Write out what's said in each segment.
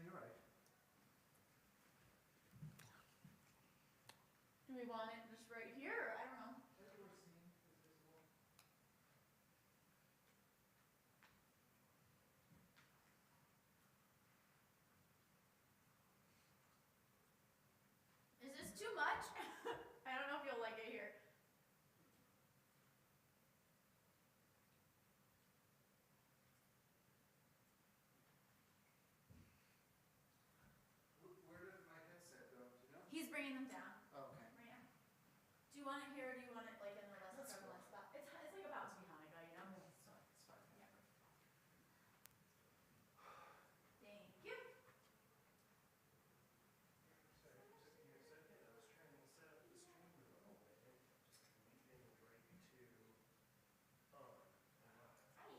you're right. Do we want it just right here? Or I don't know. Everywhere seen is visible. Is this too much? I don't know if you'll like it here. Where did my headset go? Do you know? He's bringing them down Oh, okay. right now. Do you want it here or do you want it like in the less Let's prevalent go. spot? It's like about to be Hanukkah, you know? It's fine. It's fine. Yeah. Thank you. Sorry, just give me a second. I was trying to set up the stream room and anything right to on. Hi.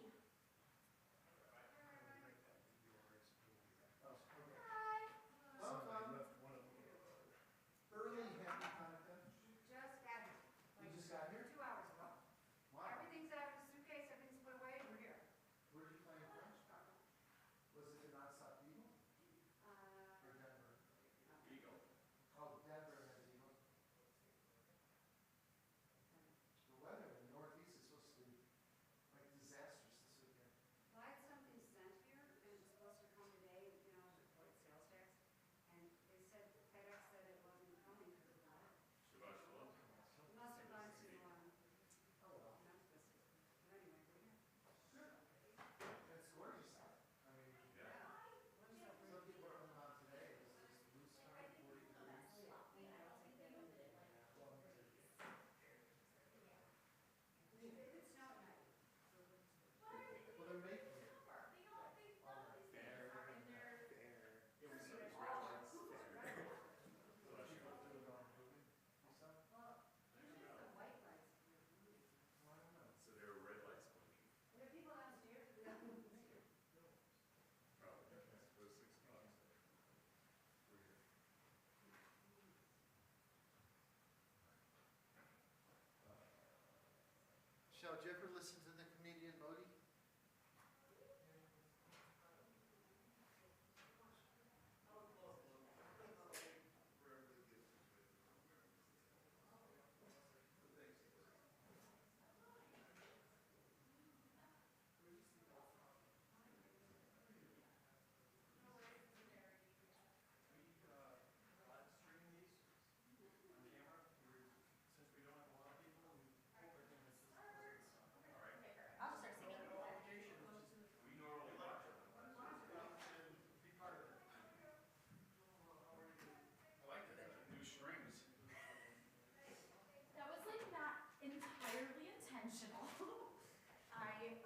Oh, okay. Hi. Welcome. Left one of them on. Early happy Hanukkah. Just got here, You just got here? 2 hours ago. Wow. Everything's out of the suitcase, everything's put away, and we're here. Where did you fly in from? Was it the nonstop Eagle or Denver? Eagle. Oh, Denver has Eagle. The weather in the Northeast is supposed to be like disastrous this weekend. Well, I had something sent here, and it was supposed to come today, you know, to report sales tax, and they said, FedEx said it wasn't coming because of that. Shabbat shalom. It must have gone to, Oh, well. Memphis, but anyway, we're here. Good. It's gorgeous out. I mean, Yeah. What is that some people are coming out today. It's just blue sky, 40 degrees. It did snow at night. Well, they're making it. Fair. It was fair. People do it on moving. You saw? Well, usually it's the white lights. Well, I don't know. So there were red lights blinking. Are there people downstairs? Probably. It was 6 o'clock. We're here. Shall, did you ever listen to the comedian Modi? I'll just start singing. We normally watch it. I like the new strings. That was like not entirely intentional. I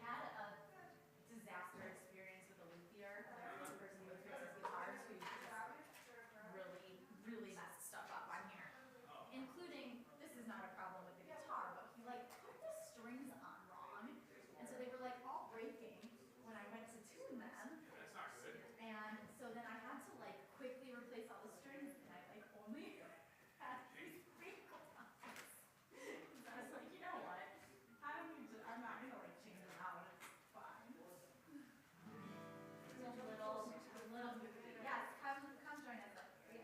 had a disaster experience with a luthier, the person who fixes guitars, who just really messed stuff up on here. Including, this is not a problem with the guitar, but he like put the strings on wrong. And so they were like all breaking when I went to tune them. That's not good. And so then I had to like quickly replace all the strings and I like only had these wrinkles on this. So I was like, you know what? I don't need to, I'm not gonna like change them out, it's fine. It's a little goofy. Yes, come join us. Yeah.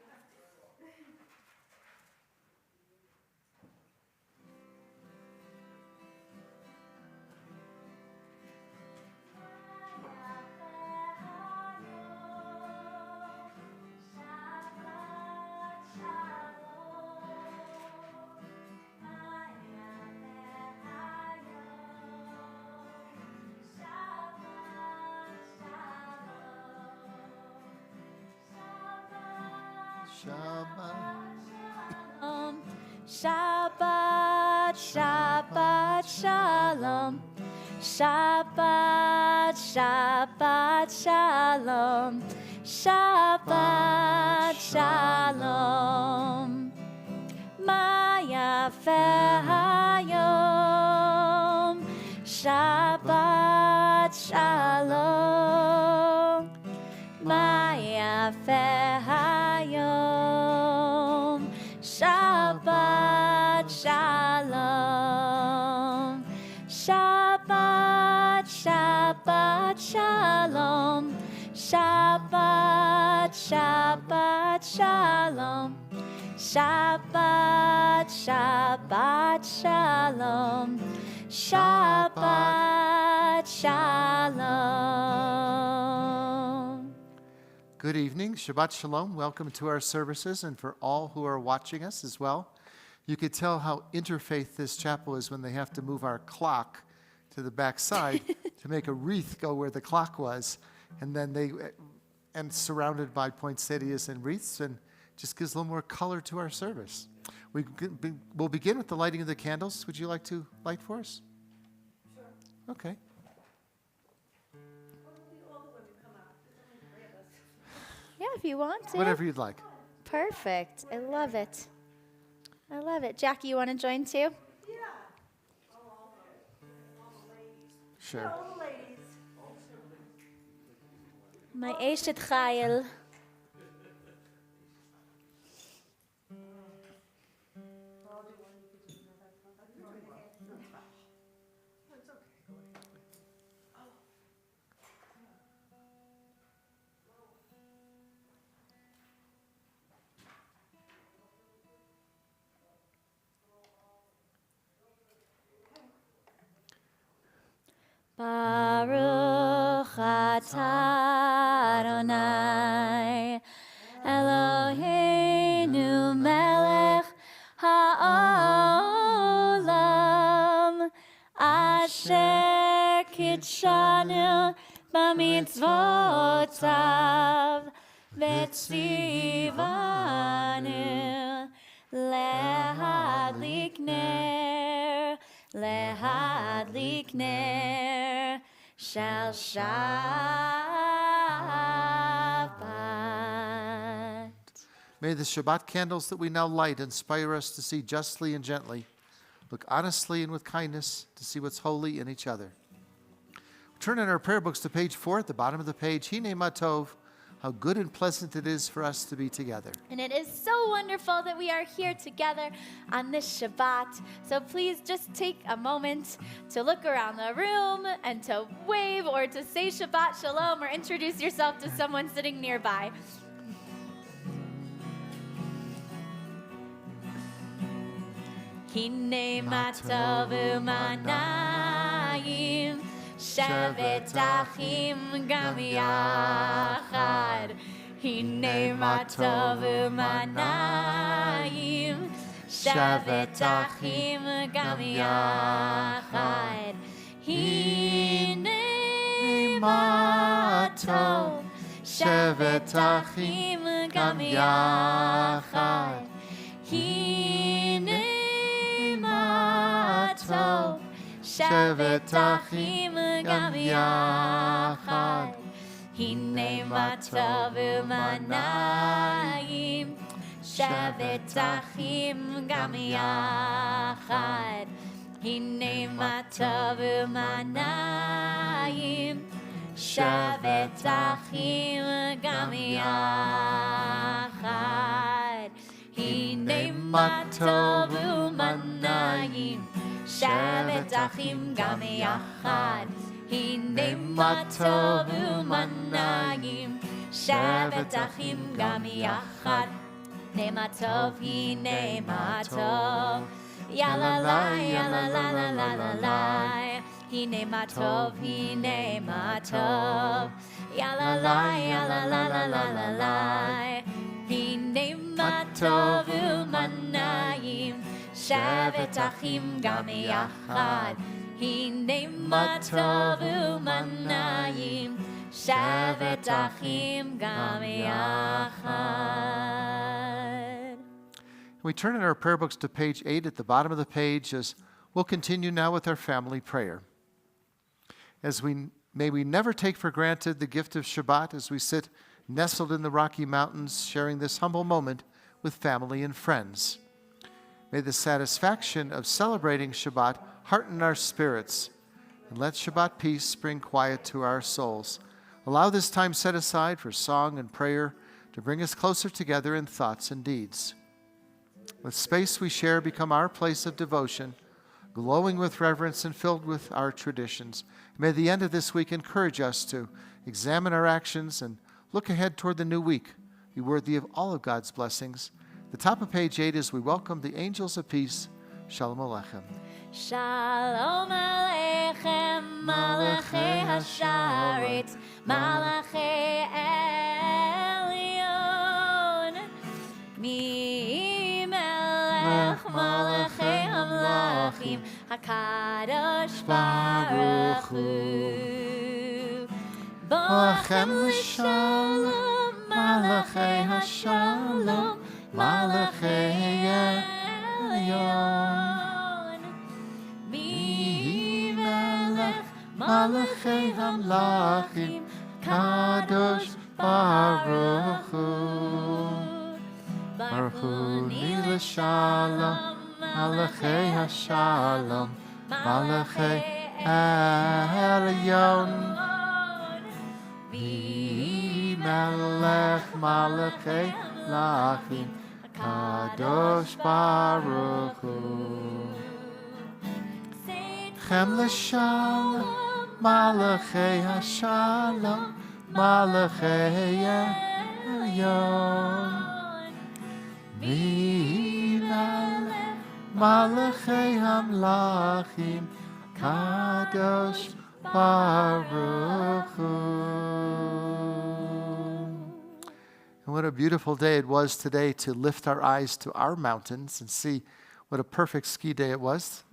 Shabbat, Shabbat, Shalom. Shabbat, Shabbat, Shalom. Shabbat, Shalom. Maya Hayom. Shabbat, Shalom. Maya Hayom. Shabbat Shalom. Shabbat, Shabbat Shalom. Shabbat, Shabbat, Shalom. Shabbat, Shabbat, Shalom. Shabbat, Shalom. Good evening. Shabbat Shalom. Welcome to our services and for all who are watching us as well. You could tell how interfaith this chapel is when they have to move our clock to the back side to make a wreath go where the clock was. And then surrounded by poinsettias and wreaths, and just gives a little more color to our service. We'll begin with the lighting of the candles. Would you like to light for us? Sure. Okay. Yeah, if you want to. Whatever you'd like. Perfect. I love it. I love it. Jackie, you want to join too? Yeah. All the ladies. Sure. All the ladies. My Eshet Chayil. Baruch atah Adonai Eloheinu melech ha'olam asher kitshanu b'mitzvotav v'tzivanu lehadlik ner shel Shabbat. May the Shabbat candles that we now light inspire us to see justly and gently, look honestly and with kindness to see what's holy in each other. Turn in our prayer books to page 4 at the bottom of the page. Hine ma tov, how good and pleasant it is for us to be together. And it is so wonderful that we are here together on this Shabbat. So please just take a moment to look around the room and to wave or to say Shabbat Shalom or introduce yourself to someone sitting nearby. Hine ma tov u'manayim shevet achim gam yachad. Hine ma tov u'manayim shevet achim gam yachad. Hine ma tov shevet achim gam yachad. Hine ma tov shevet achim gam yachad. Hine ma tov u'manayim shevet achim gam yachad. Hine ma tov u'manayim shevet achim gam yachad. Hine ma tov u'manayim shevet achim gam yachad. Hine ma tov u'manayim shevet achim gam yachad. Hine ma tov, hine ma tov, ya la la, ya la la la la la la. Hine ma tov, hine ma tov, ya la la, ya la la la la la la. Hine ma tov u'manayim shevet achim gam yachad. Hine ma tov u'manayim shevet achim gam yachad. We turn in our prayer books to page 8 at the bottom of the page as we'll continue now with our family prayer. May we never take for granted the gift of Shabbat as we sit nestled in the Rocky Mountains sharing this humble moment with family and friends. May the satisfaction of celebrating Shabbat hearten our spirits, and let Shabbat peace bring quiet to our souls. Allow this time set aside for song and prayer to bring us closer together in thoughts and deeds. Let space we share become our place of devotion, glowing with reverence and filled with our traditions. May the end of this week encourage us to examine our actions and look ahead toward the new week, be worthy of all of God's blessings. The top of page 8 is we welcome the angels of peace. Shalom Aleichem. Shalom Aleichem, Malachei Hasharet, Malachei Elyon, Mi Melech Malachei Hamlachim, HaKadosh Baruch Hu. Boachem l'shalom, Malachei Hashalom, Malachei Elyon. Mi Melech Malachei Hamlachim, Kadosh Baruch Hu. Baruch Hu ni l'shalom, Malachei Hashalom, Malachei Elyon. Mi Melech Malachei Hamlachim, Kadosh Baruch Hu. Chem l'shalom, Malachei Hashalom, Malachei Elyon. Mi Melech Malachei Hamlachim, Kadosh Baruch Hu. And what a beautiful day it was today to lift our eyes to our mountains and see what a perfect ski day it was.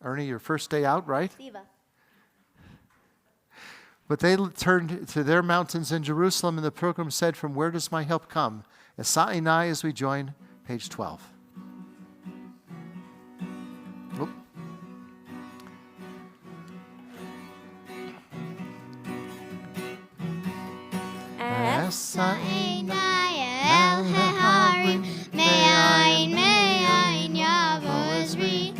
Ernie, your first day out, right? Siva. But they turned to their mountains in Jerusalem, and the pilgrim said, "From where does my help come?" Esa'inai as we join page 12. Oop. Esa'inai el heharim, me'ayin yavo ezri.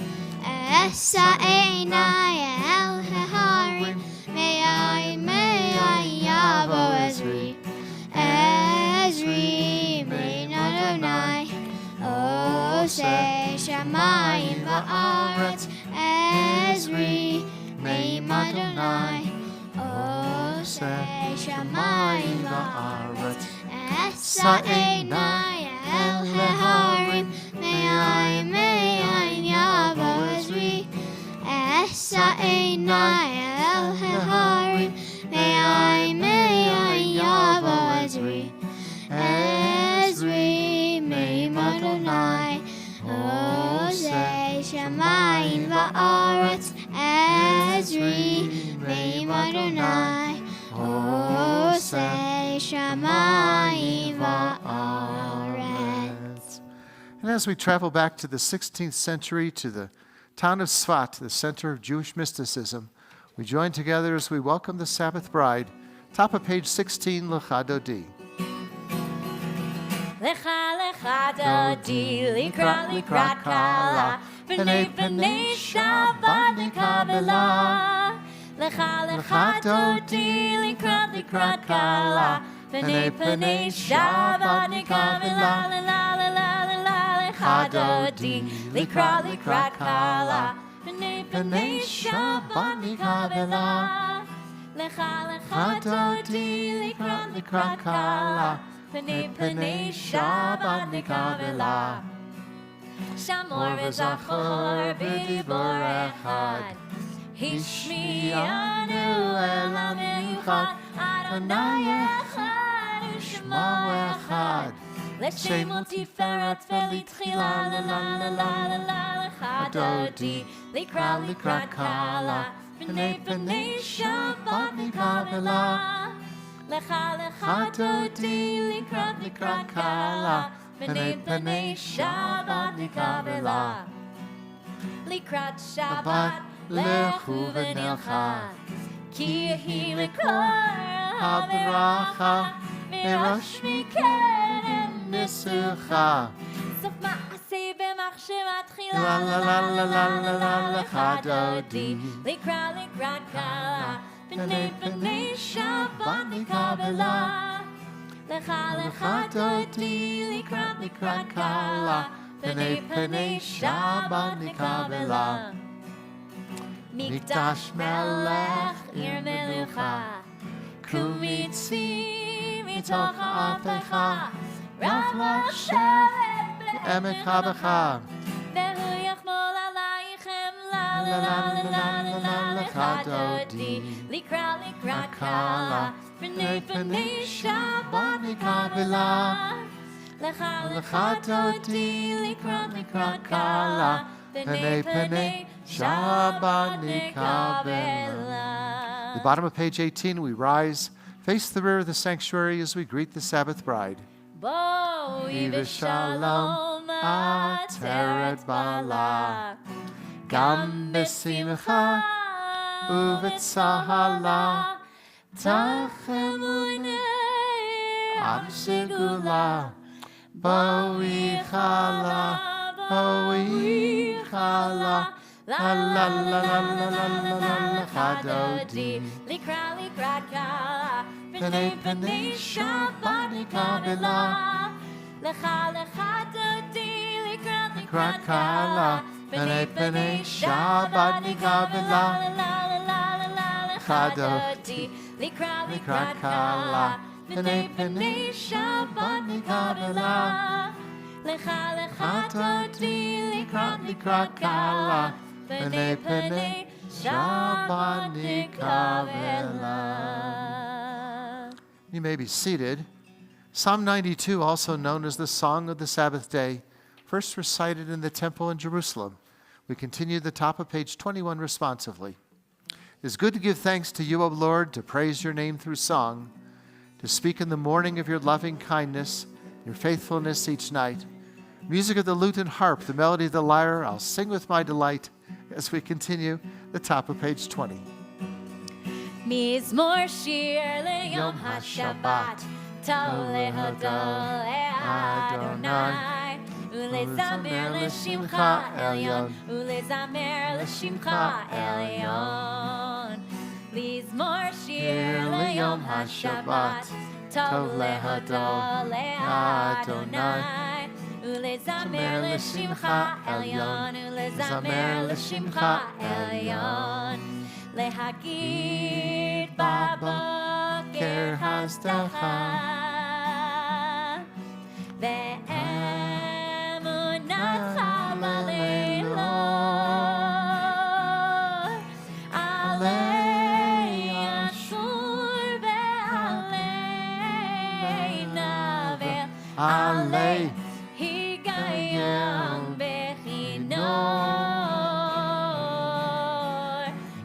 Esa'inai el heharim, me'ayin yavo ezri. Ezri mein Adonai, oseh shamayim va'aretz. Ezri mein Adonai, oseh shamayim va'aretz. Esa'inai el heharim, me'ayin yavo ezri. Esa'inai el heharim, me'ayin yavo ezri. Ezri mein Adonai, oseh shamayim va'aretz. Ezri mein Adonai, oseh shamayim va'aretz. And as we travel back to the 16th century, to the town of Svat, the center of Jewish mysticism, we join together as we welcome the Sabbath bride. Top of page 16, Lecha Dodi. Lecha lecha dodi, likrat kala, B'nei Shabbat nikabela. Lecha lecha dodi, likrat kala, B'nei Shabbat nikabela. Lecha dodi, likrat kala, B'nei Shabbat nikabela. Lecha dodi, likrat kala, B'nei Shabbat nikabela. Shamor v'zachor b'dibor echad, Hishmianu el hamichad, Adonai echad u'shmo echad. L'shemo tiferet v'litchila lecha dodi, likrat kala, B'nei Shabbat nikabela. Lecha dodi, likrat kala, B'nei Shabbat nikabela. Likrat Shabbat lechu v'nelchad, Ki hi mikor ha'baracha, Merosh mikerem nisucha. Sof ma'aseh b'machshevat tchila, lecha dodi, likrat kala, B'nei Shabbat nikabela. Lecha dodi, likrat kala, B'nei Shabbat nikabela. מקדש מלך עיר מלוכה, קומי צאי מתוך ההפכה, רק לשבת בעמק הבכה. והוא יחמול עלייכם, לה לה לה לה לה לה לך דודי, לקראת קלה, פני פני שבת נקבלה. לך דודי, לקראת קלה, פני פני שבת נקבלה. The bottom of page 18, we rise, face the rear of the sanctuary as we greet the Sabbath bride. בואי בשלום עטרת בעלה, גם בשמחה ובצהלה, תחמוני עם סגולה. בואי חלה, בואי חלה, לה לה לה לה לה לה לה לה לך דודי, לקראת קלה, פני פני שבת נקבלה. לך דודי, לקראת קלה, פני פני שבת נקבלה. לך דודי, לקראת קלה, פני פני שבת נקבלה. לך דודי, לקראת קלה, פני פני שבת נקבלה. You may be seated. Psalm 92, also known as the Song of the Sabbath Day, first recited in the temple in Jerusalem. We continue the top of page 21 responsively. It is good to give thanks to you, O Lord, to praise your name through song, to speak in the morning of your loving kindness, your faithfulness each night. Music of the lute and harp, the melody of the lyre, I'll sing with my delight as we continue the top of page 20. מזמור שיר ליום השבת, טוב להודות לאדוני, ולזמר לשמך עליון, ולזמר לשמך עליון. מזמור שיר ליום השבת, טוב להודות לאדוני, ולזמר לשמך עליון, ולזמר לשמך עליון. להגיד בבוקר הצדקה, ואמונתך בלילות, עלי אשור ועלי נבל, עלי היגיון בכינור.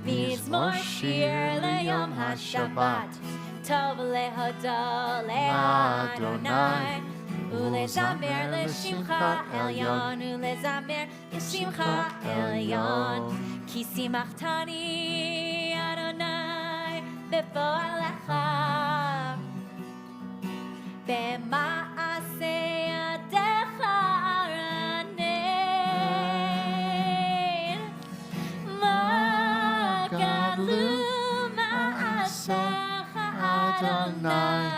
מזמור שיר ליום השבת, טוב להודות לאדוני, ולזמר לשמך עליון, ולזמר לשמך עליון. כי שימחתני אדוני בפועלך, במעשה ידיך ארנן. מה גדלו מעשיך אדוני,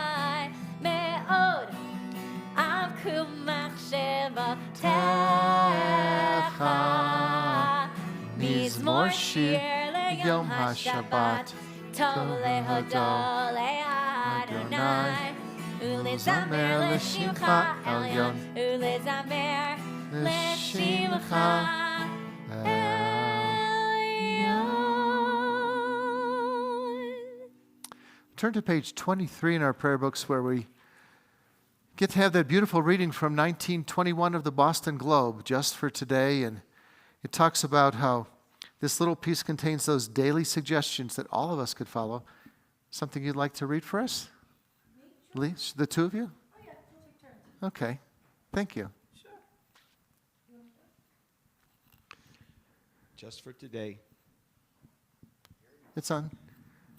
מאוד עמקו מחשבותיך. מזמור שיר ליום השבת, טוב להודות לאדוני, ולזמר לשמך עליון, ולזמר לשמך עליון. Turn to page 23 in our prayer books where we get to have that beautiful reading from 1921 of the Boston Globe, just for today. And it talks about how this little piece contains those daily suggestions that all of us could follow. Something you'd like to read for us? Lee, the two of you? Oh, yeah, we'll take turns. Okay. Thank you. Sure. Just for today, It's on.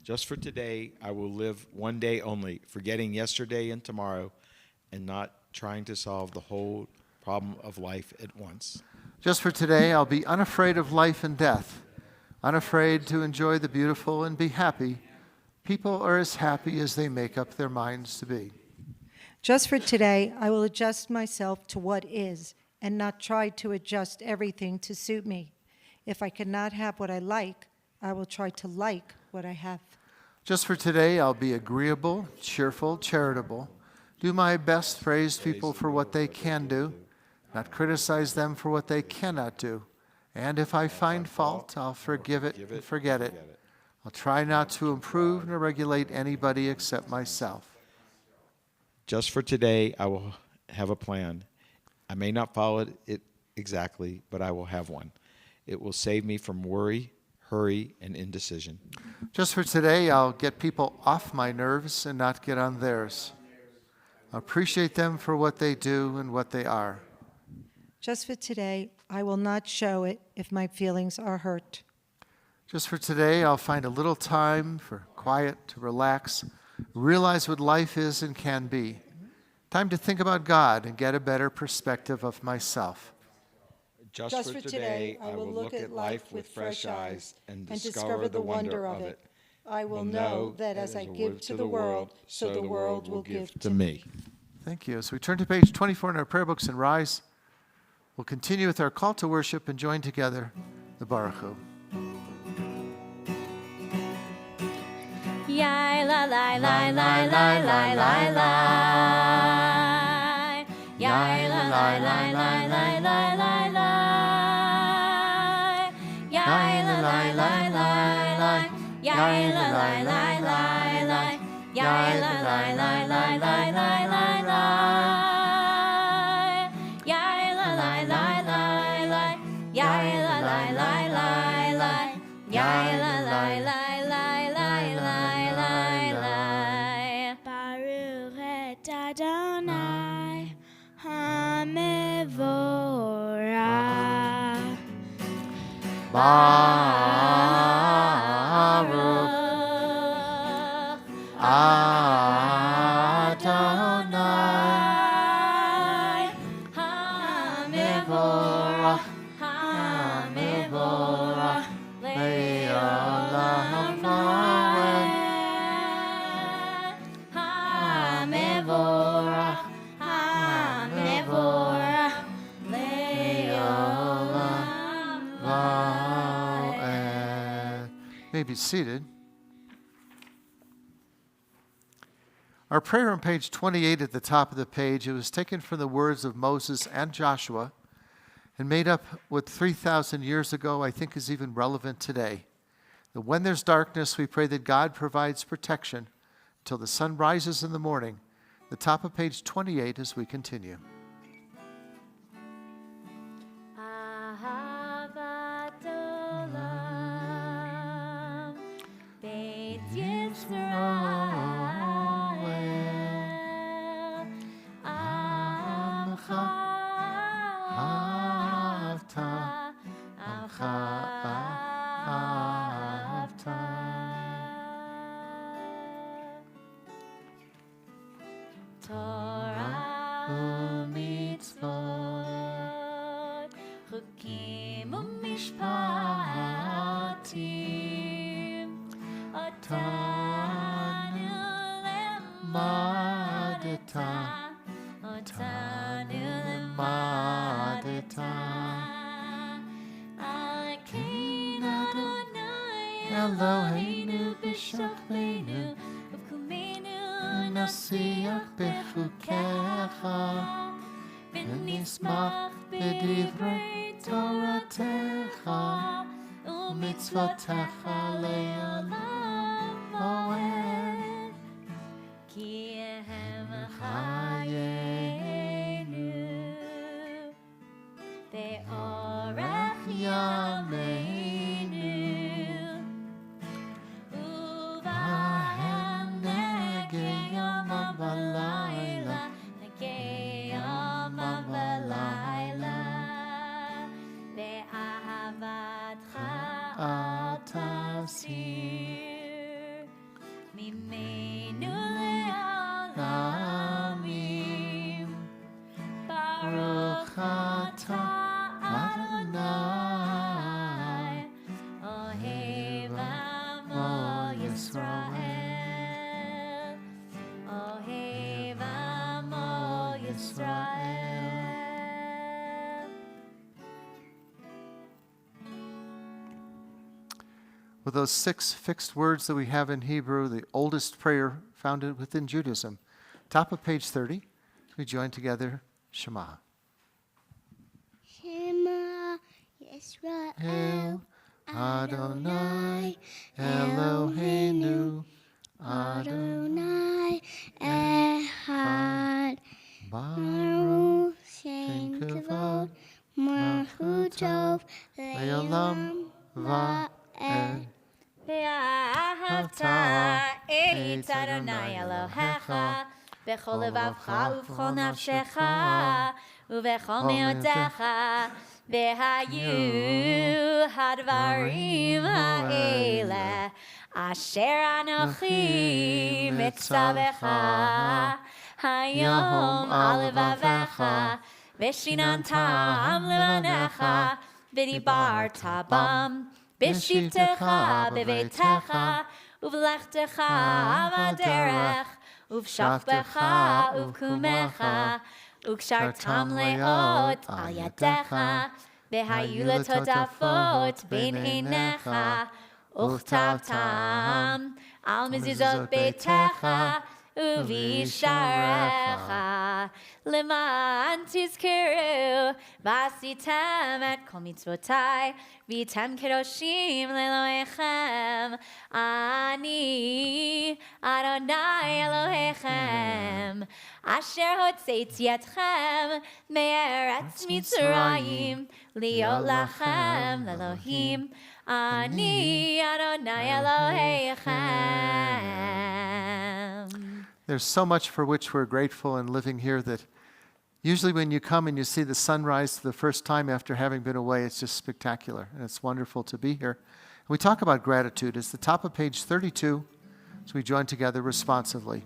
just for today, I will live one day only, forgetting yesterday and tomorrow, and not trying to solve the whole problem of life at once. Just for today, I'll be unafraid of life and death, unafraid to enjoy the beautiful and be happy. People are as happy as they make up their minds to be. Just for today, I will adjust myself to what is and not try to adjust everything to suit me. If I cannot have what I like, I will try to like what I have. Just for today, I'll be agreeable, cheerful, charitable, do my best, praise people for what they can do, not criticize them for what they cannot do. And if I find fault, I'll forgive it and forget it. I'll try not to improve nor regulate anybody except myself. Just for today, I will have a plan. I may not follow it exactly, but I will have one. It will save me from worry, hurry, and indecision. Just for today, I'll get people off my nerves and not get on theirs. I appreciate them for what they do and what they are. Just for today, I will not show it if my feelings are hurt. Just for today, I'll find a little time for quiet, to relax, realize what life is and can be. Time to think about God and get a better perspective of myself. Just for today, I will look at life with fresh eyes and discover the wonder of it. I will know that as I give to the world, so the world will give to me. Thank you. As we turn to page 24 in our prayer books and rise, we'll continue with our call to worship and join together the Baruch Hu. Yai la la la la la la la la. Yai la la la la la la la la. Yai la la la la la. Yai la la la la la. Yai la la la la la la la la. Yai la la la la la. Yai la la la la la. Yai la la la la la la la. Baruch et Adonai HaMevorach. Baruch Adonai HaMevorach HaMevorach Le'olam Va'ed HaMevorach, HaMevorach, Le'olam Va'ed. May be seated. Our prayer on page 28 at the top of the page, it was taken from the words of Moses and Joshua and made up what 3,000 years ago I think is even relevant today. That when there's darkness, we pray that God provides protection until the sun rises in the morning. The top of page 28 as we continue. Ahavat olam, Beit Yisrael, Amcha, Amcha, Torah u'mitzvot, chukim u'mishpatim, otanu lemadeta, otanu lemadeta, Elokeinu Adonai, Eloheinu b'shachleinu, u'kumenu nasiach b'chukecha, v'nismach b'divrei Toratecha, u'mitzvotecha le'olam va'ed, ki ehem chayenu, ve'orach yameinu, uvahem negei yomam v'layla, negei yomam v'layla, ve'ahavatcha atasir, mimenu le'olamim, Baruch atah Adonai, Ohev amo Yisrael, Ohev amo Yisrael. with those 6 fixed words that we have in Hebrew, the oldest prayer found within Judaism. Top of page 30, we join together, Shema. Shema Yisrael El Adonai Eloheinu Adonai Echad Baruch Shem Shem Kavod Kavod Malchut Tov Le'olam Va'ed. ואהבת את אדוני אלוהיך בכל לבבך ובכל נפשך ובכל מאודך והיו הדברים האלה אשר אנוכי מצווך היום על לבביך ושיננתם לבניך ודיברת בם בשבתך בביתך ובלכתך בדרך ובשכבך ובקומך וקשרתם לאות על ידיך והיו לטוטפות בין עיניך וכתבתם על מזוזות ביתך ובישעריך למען תזכרו ועשיתם את כל מצוותיי והייתם קדושים לאלוהיכם אני אדוני אלוהיכם אשר הוצאתי אתכם מארץ מצרים להיות לכם לאלוהים אני אדוני אלוהיכם. There's so much for which we're grateful in living here that usually when you come and you see the sunrise for the first time after having been away, it's just spectacular, and it's wonderful to be here. And we talk about gratitude. It's the top of page 32, so we join together responsively.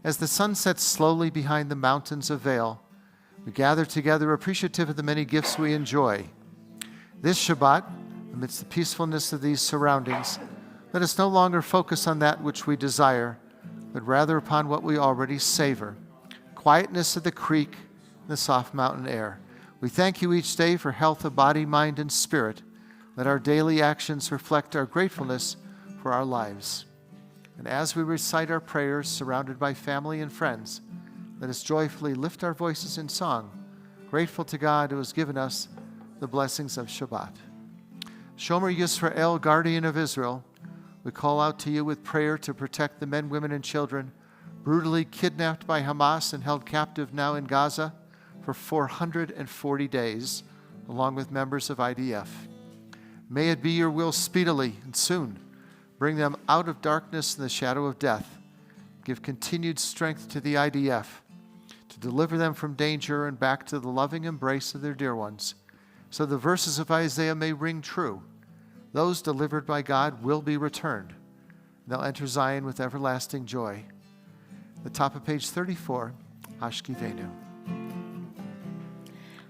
As the sun sets slowly behind the mountains of Vail, we gather together appreciative of the many gifts we enjoy. This Shabbat, amidst the peacefulness of these surroundings, let us no longer focus on that which we desire, but rather upon what we already savor, quietness of the creek and the soft mountain air. We thank you each day for health of body, mind, and spirit. Let our daily actions reflect our gratefulness for our lives. And as we recite our prayers surrounded by family and friends, let us joyfully lift our voices in song, grateful to God who has given us the blessings of Shabbat. Shomer Yisrael, guardian of Israel, we call out to you with prayer to protect the men, women, and children brutally kidnapped by Hamas and held captive now in Gaza for 440 days, along with members of IDF. May it be your will speedily and soon. Bring them out of darkness and the shadow of death. Give continued strength to the IDF to deliver them from danger and back to the loving embrace of their dear ones, so the verses of Isaiah may ring true. Those delivered by God will be returned. They'll enter Zion with everlasting joy. The top of page 34, Hashkivenu.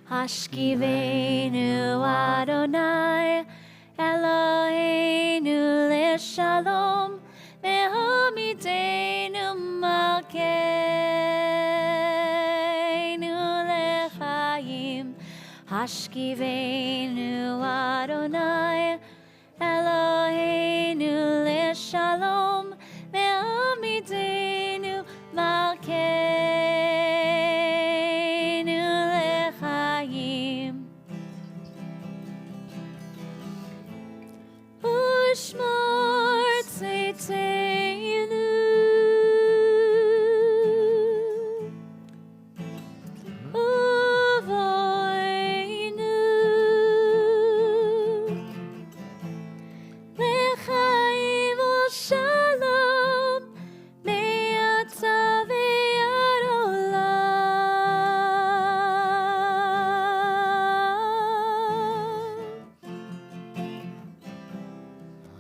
Hashkivenu Adonai Eloheinu leshalom Mehamidenu malkeinu lechaim Hashkivenu Adonai Eloheinu leshalom Mehamidenu malkeinu lechaim Ushmor tzeiteinu Uvoinu Lechaim u'shalom Me'ata ve'ad olam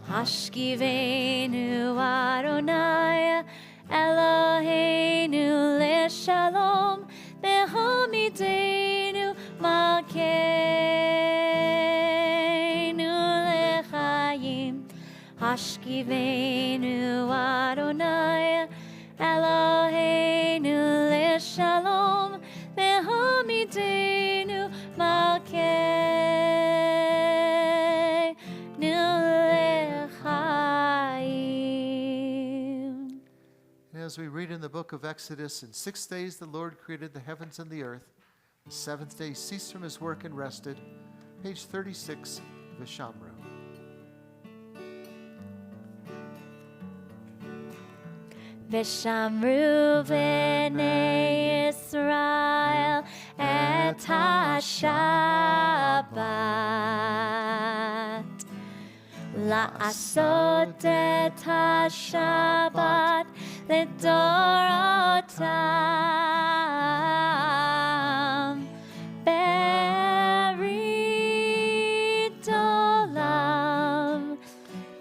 Hashkivenu Adonai Eloheinu leshalom Mehamidenu malkeinu lechaim Hashkivenu Adonai Eloheinu leshalom Mehamidenu malkeinu lechaim as we read in the book of Exodus, in 6 days the Lord created the heavens and the earth. The seventh day ceased from his work and rested. Page 36, Vishamru. Vishamru b'nei Yisrael et ha-Shabbat. La'asot et ha-Shabbat לדורותם ברית עולם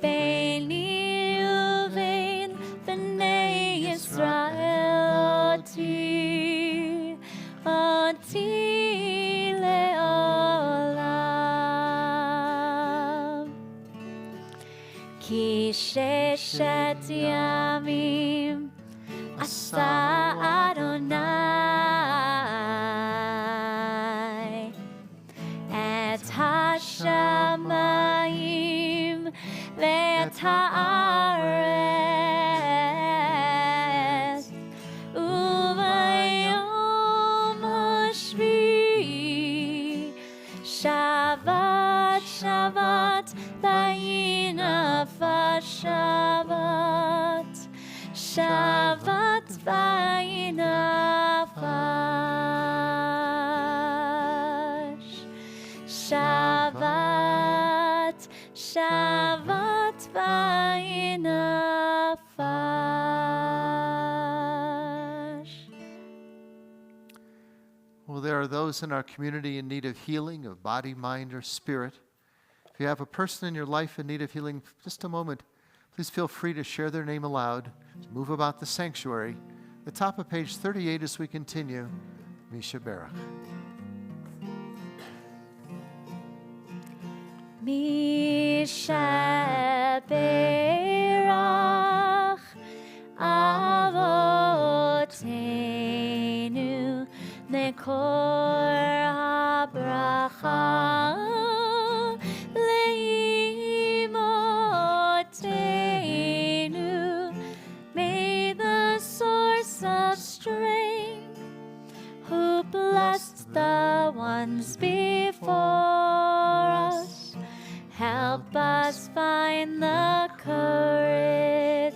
ביני ובין בני ישראל אותי לעולם. כי ששת ימים עשה אדוני את השמיים ואת הארץ, וביום השביעי שבת שבת וינפש שבת שבת וינפש שבת שבת וינפש. Well, there are those in our community in need of healing of body, mind, or spirit. If you have a person in your life in need of healing, just a moment, please feel free to share their name aloud, to move about the sanctuary. The top of page 38 as we continue. Misha Berach. Misha Berach Avotenu Nekor HaBracha Leimotenu. May the source of strength, who blessed the ones before us, help us find the courage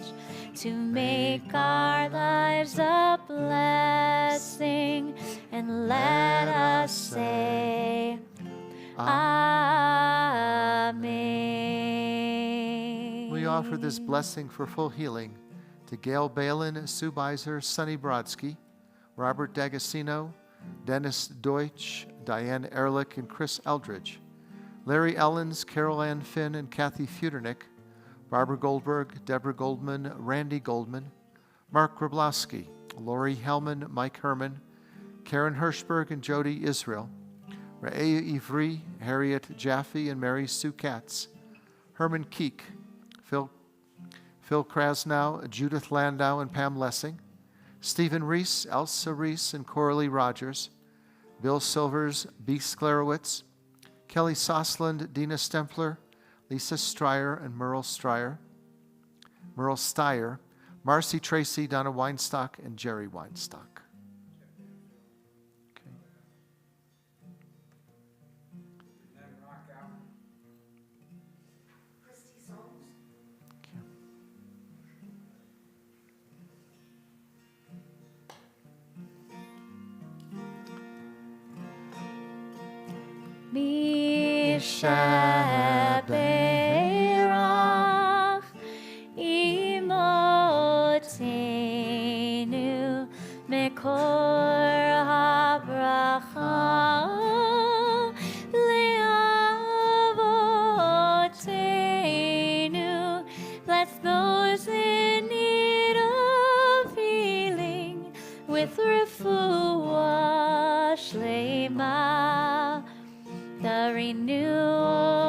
to make our lives a blessing, and let us say, Amen. We offer this blessing for full healing to Gail Balin, Sue Beiser, Sonny Brodsky, Robert D'Agostino, Dennis Deutsch, Diane Ehrlich, and Chris Eldridge, Larry Ellens, Carol Ann Finn, and Kathy Futernick, Barbara Goldberg, Deborah Goldman, Randy Goldman, Mark Grablowski, Lori Hellman, Mike Herman, Karen Hirschberg, and Jody Israel, Ra'ea Ivri, Harriet Jaffe, and Mary Sue Katz, Herman Keek, Phil Krasnow, Judith Landau, and Pam Lessing, Stephen Reese, Elsa Reese, and Coralie Rogers, Bill Silvers, B. Sklarowitz, Kelly Sosland, Dina Stempler, Lisa Stryer, and Merle Steyer, Marcy Tracy, Donna Weinstock, and Jerry Weinstock. Okay. Christy Soames. Misha Berach Imotenu Mekor HaBracha Leavotenu. Bless those in need of healing with refuah shlema, the renewal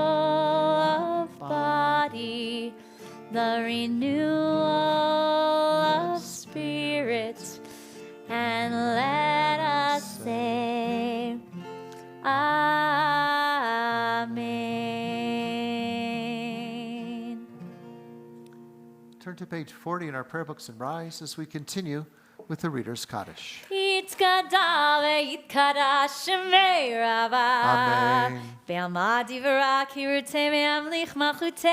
page 40 in our prayer books and rise as we continue with the Reader's Kaddish. יתגדל ויתקדש שמי רבה. Amen. בעלמא דברה קירתה וימליך מלכותה.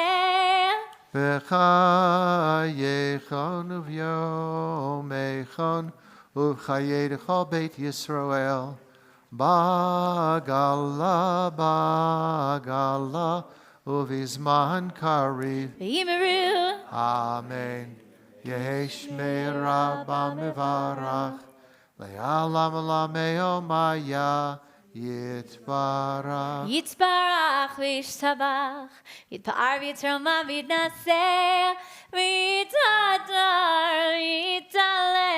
בחייכון וביומייכון ובחיי לכל בית ישראל. בגלה בגלה ובזמן קריב. ויאמרו אמן. יהי שמי רבה מברך. לעלם עלמי עלמיה יתברך. יתברך וישתבח, יתפאר ויתרומם ויתנשא, ויתהדר ויתעלה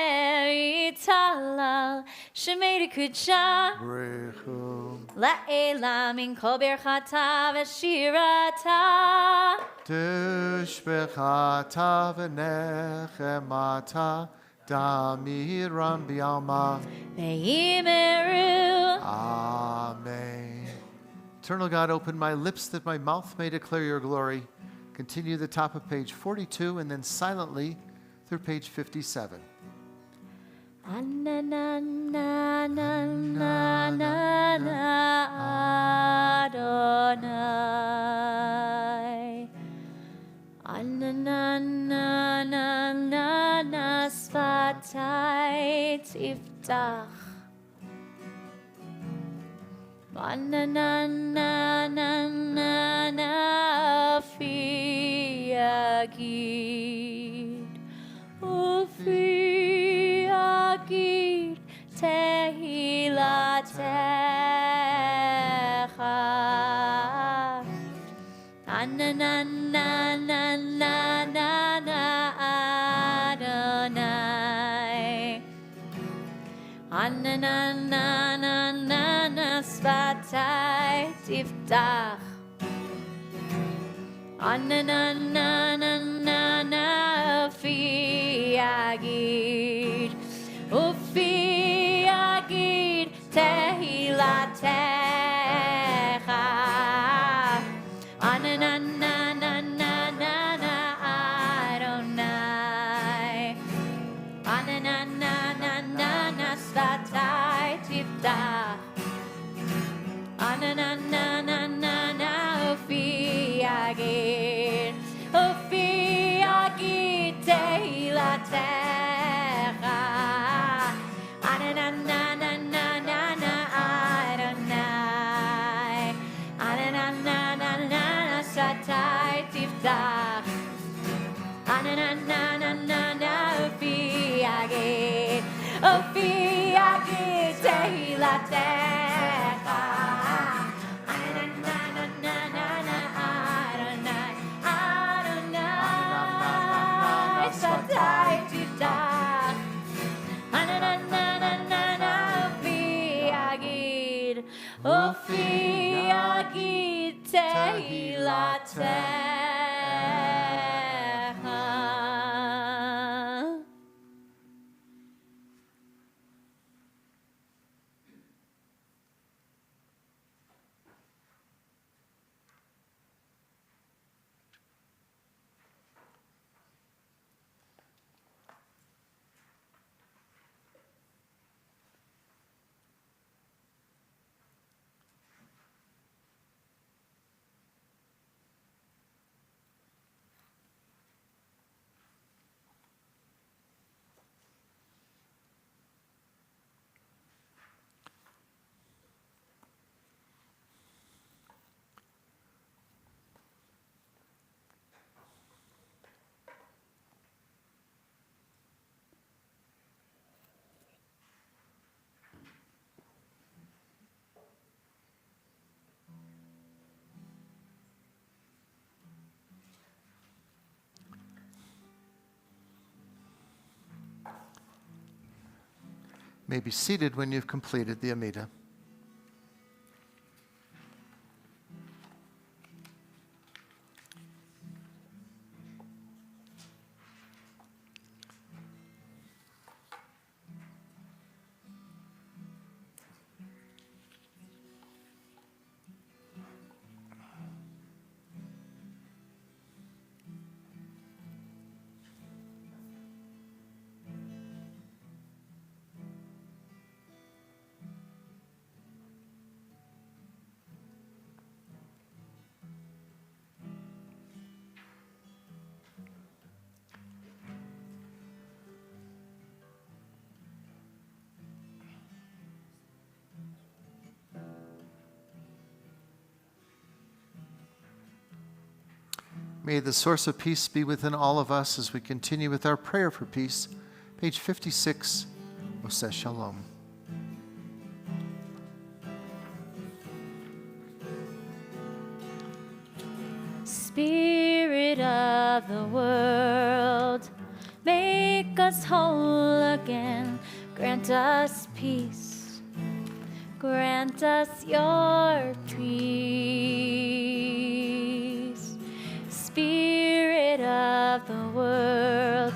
ויתהלל, שמי לקודשה ברכו. לעילם עם כל ברכתה ושירתה. תשבחתה ונחמתה דמירם בעלמא. ויאמרו Amen. Eternal God, open my lips that my mouth may declare your glory. Continue the top of page 42 and then silently through page 57. Adonai. Ananana sfatai tiftach. Ananana fi agid. Ufi agid tehilatecha. Ananana Adonai. Ananana sfatai tiftach. Ananana fi agid. Ufi agid tehilatecha. Ananana Adonai. Ananana sfatai tiftach. Ananana ufi agid. Ufi agid tehilatecha. Ananana Adonai. Ananana sfatai tiftach. Ananana ufi agid. Ufi agid tehilatecha. Ananana Adonai. Adonai sfatai tiftach. Ananana ufi agid. Ufi agid tehilatecha. May be seated when you've completed the Amida. May the source of peace be within all of us as we continue with our prayer for peace. Page 56, Oseh Shalom. Spirit of the world, make us whole again. Grant us peace. Grant us your peace. Spirit of the world,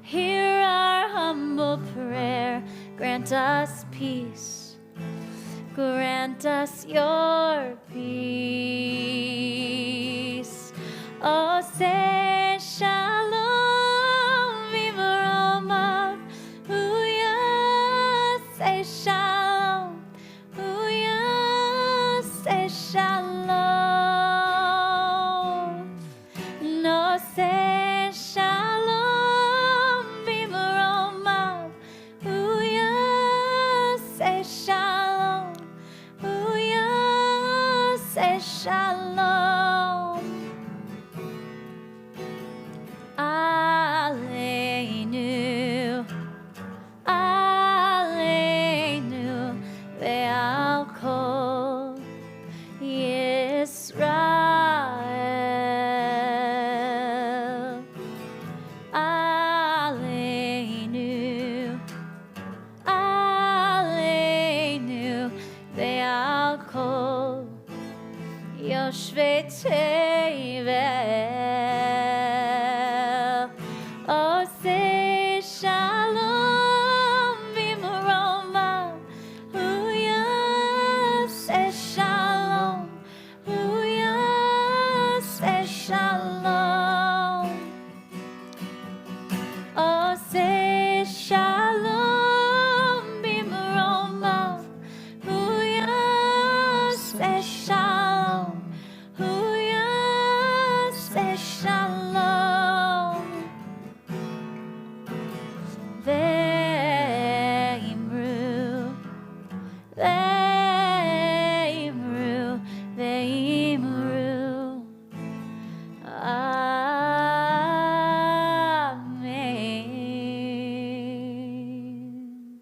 hear our humble prayer. Grant us peace. Grant us your peace. Oh, say shalom, v'maromav, huya, say shalom, huya, say shalom. No, say shalom, v'maromav, huya, say shalom, huya, say shalom. Aleinu, Aleinu, ve'al kol Yisrael. Aleinu, Aleinu, ve'al kol Yoshvei Tevel. Oh, say shalom, v'maromav, huya, say shalom, huya, say shalom. Oh, say shalom, v'maromav, huya, say shalom, huya, say shalom. Ve'imru, ve'imru, ve'imru. Amen.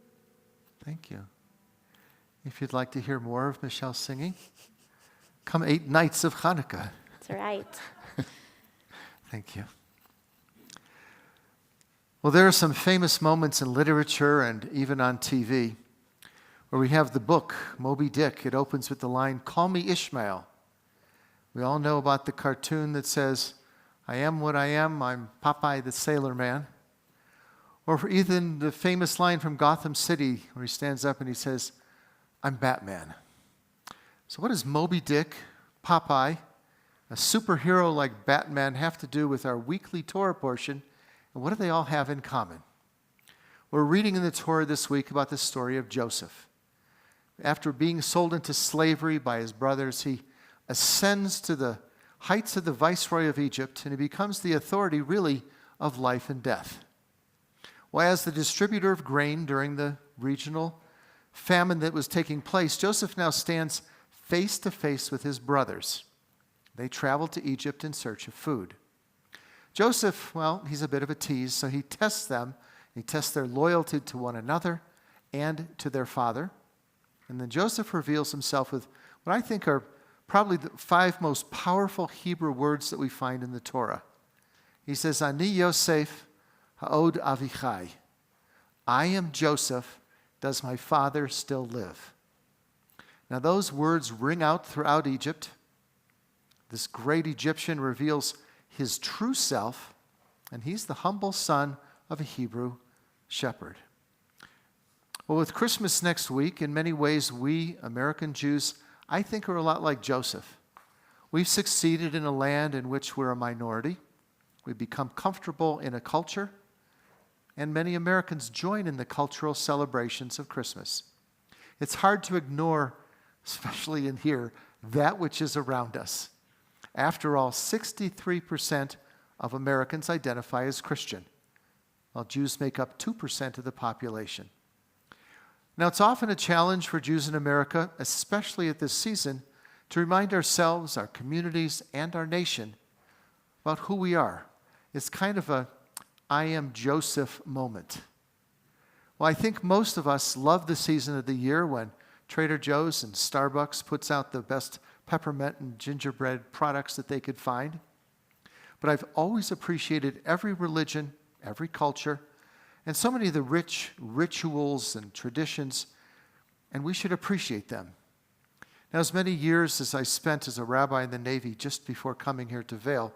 Thank you. If you'd like to hear more of Michelle singing, come 8 nights of Hanukkah. That's right. Thank you. Well, there are some famous moments in literature and even on TV where we have the book, Moby Dick. It opens with the line, "Call me Ishmael." We all know about the cartoon that says, "I am what I am, I'm Popeye the Sailor Man." Or for Ethan, the famous line from Gotham City where he stands up and he says, "I'm Batman." So what does Moby Dick, Popeye, a superhero like Batman have to do with our weekly Torah portion, and what do they all have in common? We're reading in the Torah this week about the story of Joseph. After being sold into slavery by his brothers, he ascends to the heights of the viceroy of Egypt, and he becomes the authority, really, of life and death. Well, as the distributor of grain during the regional famine that was taking place, Joseph now stands face to face with his brothers. They travel to Egypt in search of food. Joseph, well, he's a bit of a tease, so he tests them. He tests their loyalty to one another and to their father. And then Joseph reveals himself with what I think are probably the 5 most powerful Hebrew words that we find in the Torah. He says, "Ani Yosef ha'od Avichai." I am Joseph, does my father still live? Now those words ring out throughout Egypt. This great Egyptian reveals his true self, and he's the humble son of a Hebrew shepherd. Well, with Christmas next week, in many ways, we, American Jews, I think are a lot like Joseph. We've succeeded in a land in which we're a minority. We've become comfortable in a culture, and many Americans join in the cultural celebrations of Christmas. It's hard to ignore, especially in here, that which is around us. After all, 63% of Americans identify as Christian, while Jews make up 2% of the population. Now, it's often a challenge for Jews in America, especially at this season, to remind ourselves, our communities, and our nation about who we are. It's kind of a I am Joseph moment. Well, I think most of us love the season of the year when Trader Joe's and Starbucks puts out the best peppermint and gingerbread products that they could find. But I've always appreciated every religion, every culture, and so many of the rich rituals and traditions, and we should appreciate them. Now, as many years as I spent as a rabbi in the Navy just before coming here to Vail,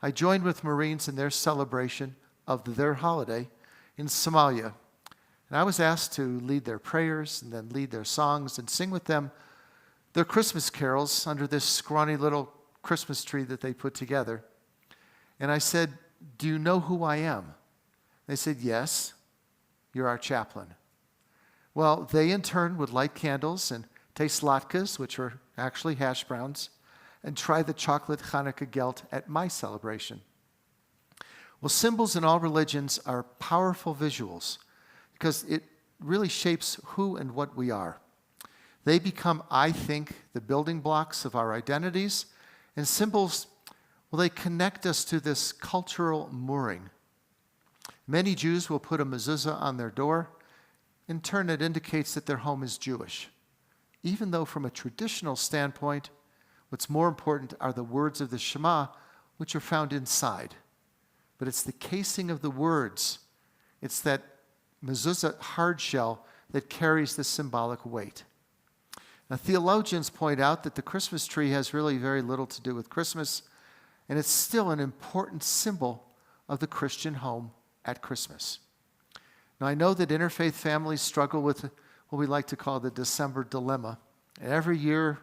I joined with Marines in their celebration of their holiday in Somalia. And I was asked to lead their prayers and then lead their songs and sing with them their Christmas carols under this scrawny little Christmas tree that they put together. And I said, "Do you know who I am?" They said, "Yes, you're our chaplain." Well, they in turn would light candles and taste latkes, which are actually hash browns, and try the chocolate Hanukkah gelt at my celebration. Well, symbols in all religions are powerful visuals because it really shapes who and what we are. They become, I think, the building blocks of our identities, and symbols, well, they connect us to this cultural mooring. Many Jews will put a mezuzah on their door. In turn, it indicates that their home is Jewish. Even though from a traditional standpoint, what's more important are the words of the Shema, which are found inside. But it's the casing of the words. It's that mezuzah hard shell that carries the symbolic weight. Now, theologians point out that the Christmas tree has really very little to do with Christmas, and it's still an important symbol of the Christian home at Christmas. Now, I know that interfaith families struggle with what we like to call the December dilemma. And every year,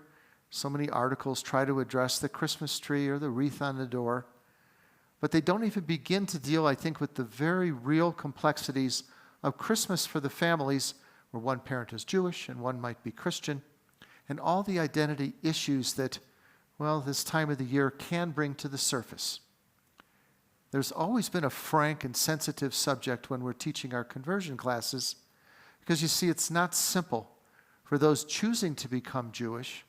so many articles try to address the Christmas tree or the wreath on the door. But they don't even begin to deal, I think, with the very real complexities of Christmas for the families where one parent is Jewish and one might be Christian, and all the identity issues that, well, this time of the year can bring to the surface. There's always been a frank and sensitive subject when we're teaching our conversion classes, because you see, it's not simple for those choosing to become Jewish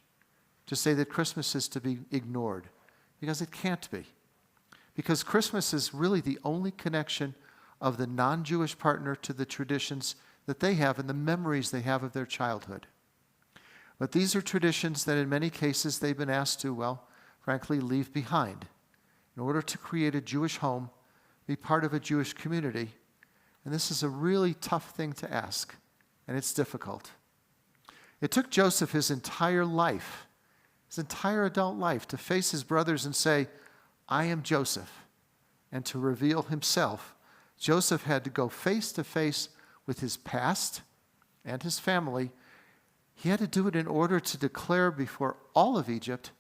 to say that Christmas is to be ignored, because it can't be. Because Christmas is really the only connection of the non-Jewish partner to the traditions that they have and the memories they have of their childhood. But these are traditions that in many cases they've been asked to, well, frankly, leave behind in order to create a Jewish home, be part of a Jewish community. And this is a really tough thing to ask, and it's difficult. It took Joseph his entire life, his entire adult life, to face his brothers and say, "I am Joseph," and to reveal himself. Joseph had to go face to face with his past and his family. He had to do it in order to declare before all of Egypt,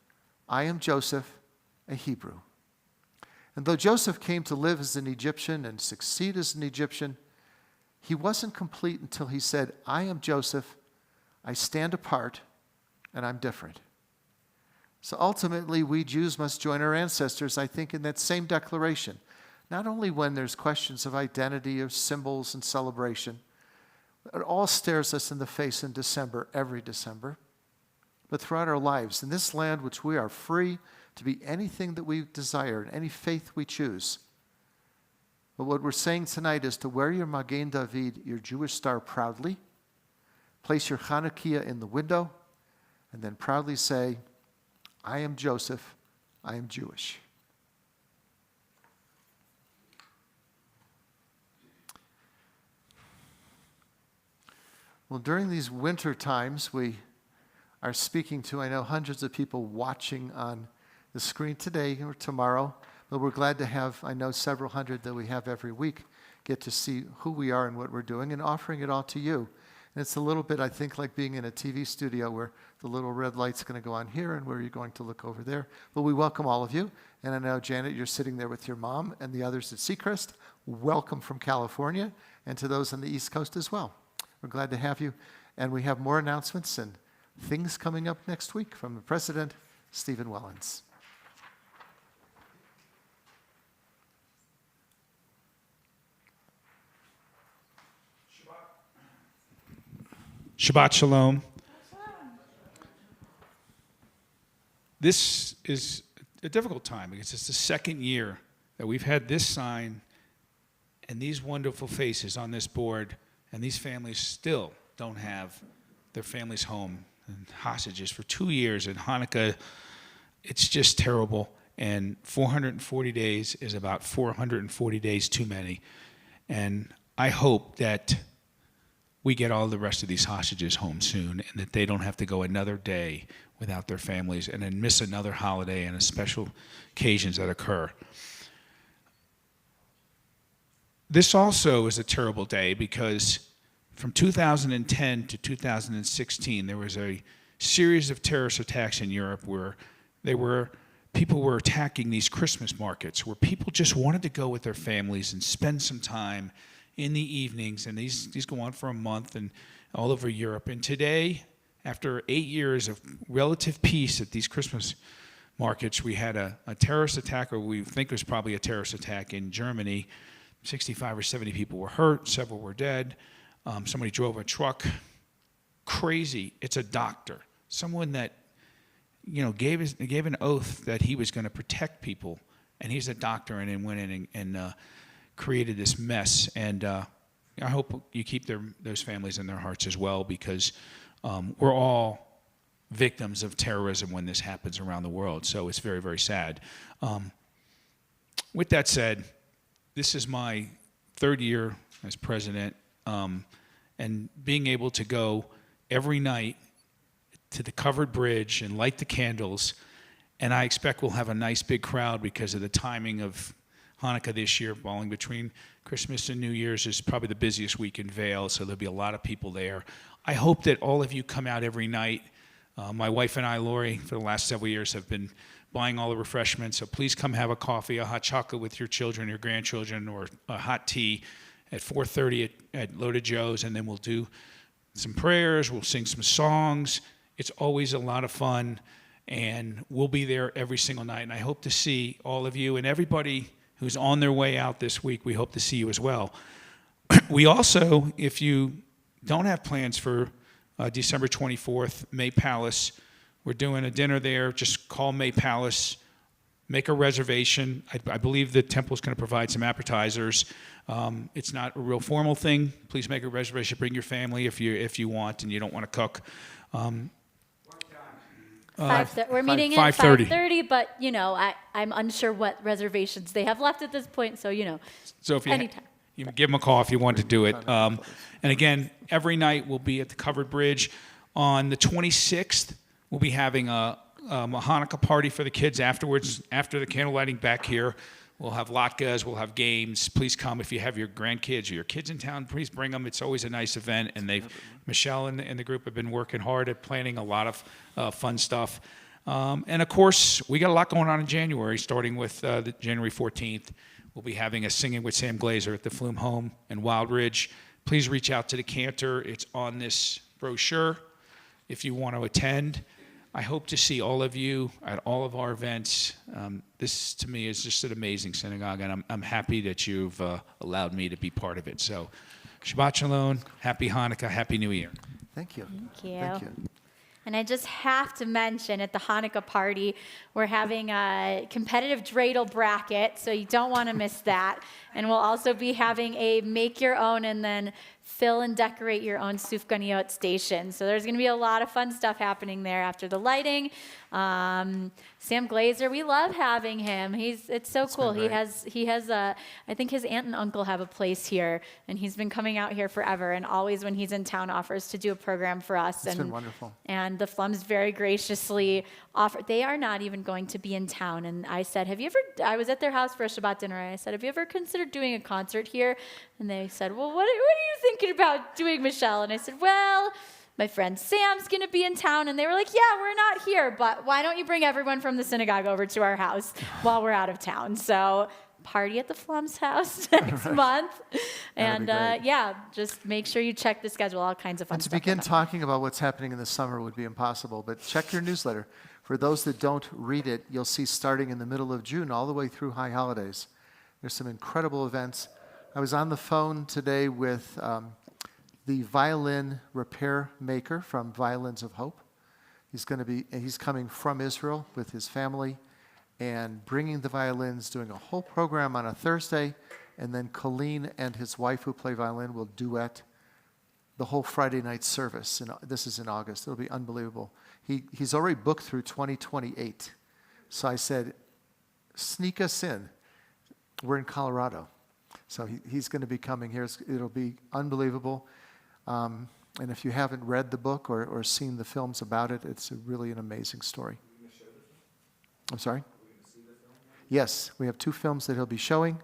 "I am Joseph, a Hebrew." And though Joseph came to live as an Egyptian and succeed as an Egyptian, he wasn't complete until he said, "I am Joseph, I stand apart, and I'm different." So ultimately, we Jews must join our ancestors, I think, in that same declaration. Not only when there's questions of identity, of symbols and celebration. It all stares us in the face in December, every December. But throughout our lives, in this land which we are free to be anything that we desire, any faith we choose. But what we're saying tonight is to wear your Magen David, your Jewish star, proudly, place your Chanukiah in the window, and then proudly say, "I am Joseph, I am Jewish." Well, during these winter times, we are speaking to, I know, hundreds of people watching on the screen today or tomorrow, but we're glad to have, I know, several hundred that we have every week get to see who we are and what we're doing and offering it all to you. And it's a little bit, I think, like being in a TV studio where the little red light's going to go on here and where you're going to look over there. But we welcome all of you. And I know, Janet, you're sitting there with your mom and the others at Seacrest. Welcome from California, and to those on the East Coast as well. We're glad to have you. And we have more announcements and things coming up next week from the President, Stephen Wellens. Shabbat Shalom. This is a difficult time because it's the second year that we've had this sign and these wonderful faces on this board, and these families still don't have their families home and hostages for 2 years. And Hanukkah, it's just terrible. And 440 days is about 440 days too many. And I hope that we get all the rest of these hostages home soon and that they don't have to go another day without their families and then miss another holiday and special occasions that occur. This also is a terrible day because from 2010 to 2016, there was a series of terrorist attacks in Europe where people were attacking these Christmas markets where people just wanted to go with their families and spend some time in the evenings, and these go on for a month and all over Europe. And today, after 8 years of relative peace at these Christmas markets, we had a terrorist attack, or we think it was probably a terrorist attack in Germany. 65 or 70 people were hurt, several were dead. Somebody drove a truck. Crazy. It's a doctor, someone that gave an oath that he was going to protect people, and he's a doctor, and then went in and created this mess. And I hope you keep those families in their hearts as well, because we're all victims of terrorism when this happens around the world. So it's very, very sad. With that said, this is my third year as president, and being able to go every night to the covered bridge and light the candles, and I expect we'll have a nice big crowd because of the timing of Hanukkah this year, falling between Christmas and New Year's, is probably the busiest week in Vail, so there'll be a lot of people there. I hope that all of you come out every night. My wife and I, Lori, for the last several years have been buying all the refreshments, so please come have a coffee, a hot chocolate with your children, your grandchildren, or a hot tea at 4:30 at Loaded Joe's, and then we'll do some prayers, we'll sing some songs. It's always a lot of fun, and we'll be there every single night, and I hope to see all of you and everybody who's on their way out this week. We hope to see you as well. We also, if you don't have plans for December 24th, May Palace, we're doing a dinner there. Just call May Palace, make a reservation. I believe the temple's going to provide some appetizers. It's not a real formal thing. Please make a reservation. Bring your family if you want and you don't want to cook. We're meeting at 5:30, but I'm unsure what reservations they have left at this point. So So if anytime. you give them a call if you want to do it. And again, every night we'll be at the covered bridge. On the 26th, we'll be having a Hanukkah party for the kids afterwards, after the candle lighting back here. We'll have latkes, we'll have games. Please come if you have your grandkids or your kids in town. Please bring them. It's always a nice event, and Michelle and the group have been working hard at planning a lot of fun stuff. And of course, we got a lot going on in January, starting with the January 14th. We'll be having a Singing with Sam Glazer at the Flume Home in Wild Ridge. Please reach out to the cantor. It's on this brochure if you want to attend. I hope to see all of you at all of our events. This, to me, is just an amazing synagogue, and I'm happy that you've allowed me to be part of it. So, Shabbat Shalom, Happy Hanukkah, Happy New Year. Thank you. Thank you. Thank you. And I just have to mention at the Hanukkah party, we're having a competitive dreidel bracket, so you don't want to miss that. And we'll also be having a make your own and then fill and decorate your own sufganiyot station. So there's going to be a lot of fun stuff happening there after the lighting. Sam Glazer, we love having him. It's so cool. He has I think his aunt and uncle have a place here, and he's been coming out here forever, and always when he's in town offers to do a program for us. It's been wonderful. And the Flums very graciously offered. They are not even going to be in town. And I said, I was at their house for a Shabbat dinner. And I said, have you ever considered doing a concert here? And they said, well, what are you thinking about doing, Michelle? And I said, well, my friend Sam's going to be in town. And they were like, yeah, we're not here, but why don't you bring everyone from the synagogue over to our house while we're out of town? So party at the Flum's house next month. And just make sure you check the schedule, all kinds of fun And to stuff. begin talking about what's happening in the summer would be impossible, but check your newsletter. For those that don't read it, you'll see starting in the middle of June all the way through high holidays. There's some incredible events. I was on the phone today with the violin repair maker from Violins of Hope. He's coming from Israel with his family, and bringing the violins, doing a whole program on a Thursday, and then Colleen and his wife who play violin will duet the whole Friday night service. And this is in August. It'll be unbelievable. He's already booked through 2028. So I said, sneak us in. We're in Colorado. So he's going to be coming here. It'll be unbelievable. And if you haven't read the book or seen the films about it, it's really an amazing story. I'm sorry? Yes, we have 2 films that he'll be showing,